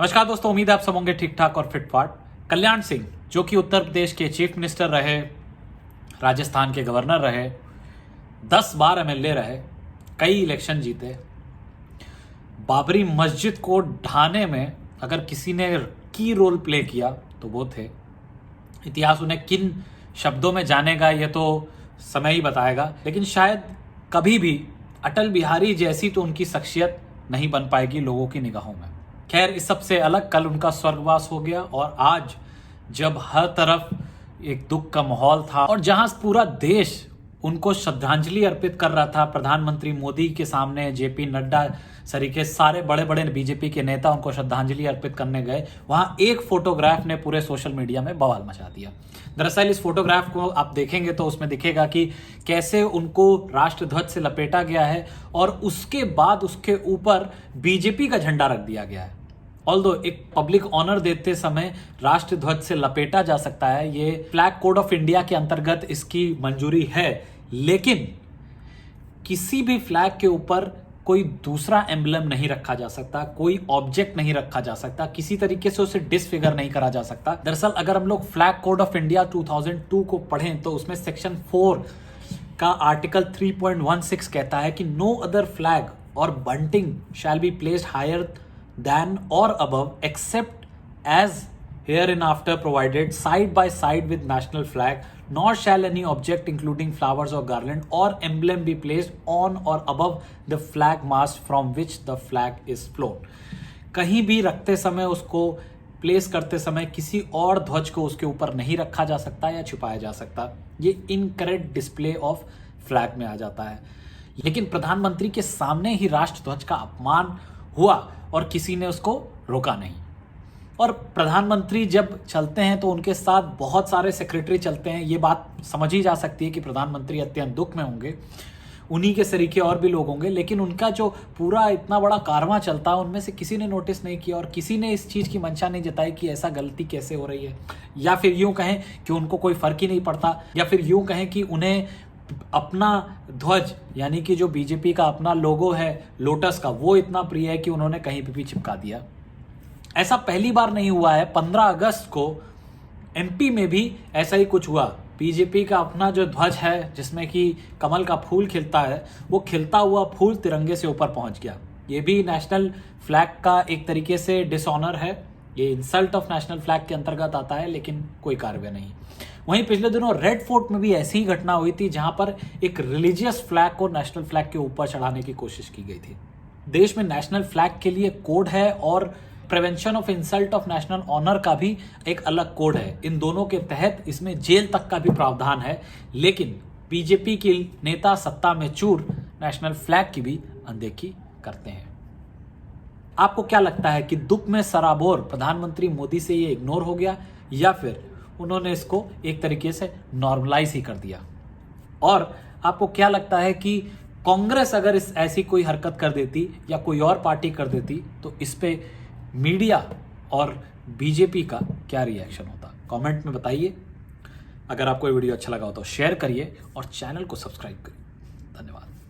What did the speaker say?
नमस्कार दोस्तों, उम्मीद है आप सब होंगे ठीक ठाक और फिट फाट। कल्याण सिंह जो कि उत्तर प्रदेश के चीफ मिनिस्टर रहे, राजस्थान के गवर्नर रहे, 10 बार एमएलए रहे, कई इलेक्शन जीते। बाबरी मस्जिद को ढाने में अगर किसी ने की रोल प्ले किया तो वो थे। इतिहास उन्हें किन शब्दों में जानेगा ये तो समय ही बताएगा, लेकिन शायद कभी भी अटल बिहारी जैसी तो उनकी शख्सियत नहीं बन पाएगी लोगों की निगाहों में। खैर, इस सब से अलग कल उनका स्वर्गवास हो गया और आज जब हर तरफ एक दुख का माहौल था और जहां पूरा देश उनको श्रद्धांजलि अर्पित कर रहा था, प्रधानमंत्री मोदी के सामने जेपी नड्डा सरीके सारे बड़े बड़े बीजेपी के नेता उनको श्रद्धांजलि अर्पित करने गए, वहां एक फोटोग्राफ ने पूरे सोशल मीडिया में बवाल मचा दिया। दरअसल इस फोटोग्राफ को आप देखेंगे तो उसमें दिखेगा कि कैसे उनको राष्ट्रध्वज से लपेटा गया है और उसके बाद उसके ऊपर बीजेपी का झंडा रख दिया गया है। ऑल्दो एक पब्लिक ऑनर देते समय राष्ट्रध्वज से लपेटा जा सकता है, ये फ्लैग कोड ऑफ इंडिया के अंतर्गत इसकी मंजूरी है, लेकिन किसी भी फ्लैग के ऊपर कोई दूसरा एम्बलम नहीं रखा जा सकता, कोई ऑब्जेक्ट नहीं रखा जा सकता, किसी तरीके से उसे डिसफिगर नहीं करा जा सकता। दरअसल अगर हम लोग फ्लैग कोड ऑफ इंडिया 2002 को पढ़ें तो उसमें सेक्शन 4 का आर्टिकल 3.16 कहता है कि नो अदर फ्लैग और bunting shall be placed higher than or above except as hereinafter provided side by side with national flag, nor shall any object including flowers or garland or emblem be placed on or above the flag mast from which the flag is flown। कहीं भी रखते समय, उसको place करते समय किसी और ध्वज को उसके ऊपर नहीं रखा जा सकता या छुपाया जा सकता। ये इनकरेक्ट डिस्प्ले ऑफ फ्लैग में आ जाता है। लेकिन प्रधानमंत्री के सामने ही राष्ट्रध्वज का अपमान हुआ और किसी ने उसको रोका नहीं। और प्रधानमंत्री जब चलते हैं तो उनके साथ बहुत सारे सेक्रेटरी चलते हैं, ये बात समझ ही जा सकती है कि प्रधानमंत्री अत्यंत दुख में होंगे, उन्हीं के सरीके और भी लोग होंगे, लेकिन उनका जो पूरा इतना बड़ा कारवां चलता है उनमें से किसी ने नोटिस नहीं किया और किसी ने इस चीज़ की मंशा नहीं जताई कि ऐसा गलती कैसे हो रही है, या फिर यूं कहें कि उनको कोई फर्क ही नहीं पड़ता, या फिर यूं कहें कि उन्हें अपना ध्वज यानी कि जो बीजेपी का अपना लोगो है लोटस का, वो इतना प्रिय है कि उन्होंने कहीं पे भी चिपका दिया। ऐसा पहली बार नहीं हुआ है। 15 अगस्त को एमपी में भी ऐसा ही कुछ हुआ। बीजेपी का अपना जो ध्वज है जिसमें कि कमल का फूल खिलता है, वो खिलता हुआ फूल तिरंगे से ऊपर पहुंच गया। ये भी नेशनल फ्लैग का एक तरीके से डिसऑनर है, ये इंसल्ट ऑफ नेशनल फ्लैग के अंतर्गत आता है, लेकिन कोई कार्रवाई नहीं। वहीं पिछले दिनों रेड फोर्ट में भी ऐसी ही घटना हुई थी जहां पर एक रिलीजियस फ्लैग को नेशनल फ्लैग के ऊपर चढ़ाने की कोशिश की गई थी। देश में नेशनल फ्लैग के लिए कोड है और prevention of insult of national honour का भी एक अलग कोड है। इन दोनों के तहत इसमें जेल तक का भी प्रावधान है, लेकिन बीजेपी के नेता सत्ता में चूर नेशनल फ्लैग की भी अनदेखी करते हैं। आपको क्या लगता है कि दुख में सराबोर प्रधानमंत्री मोदी से ये इग्नोर हो गया, या फिर उन्होंने इसको एक तरीके से नॉर्मलाइज ही कर दिया? और आपको क्या लगता है कि कांग्रेस अगर इस ऐसी कोई हरकत कर देती या कोई और पार्टी कर देती तो इस पे मीडिया और बीजेपी का क्या रिएक्शन होता? कमेंट में बताइए। अगर आपको ये वीडियो अच्छा लगा हो तो शेयर करिए और चैनल को सब्सक्राइब करिए। धन्यवाद।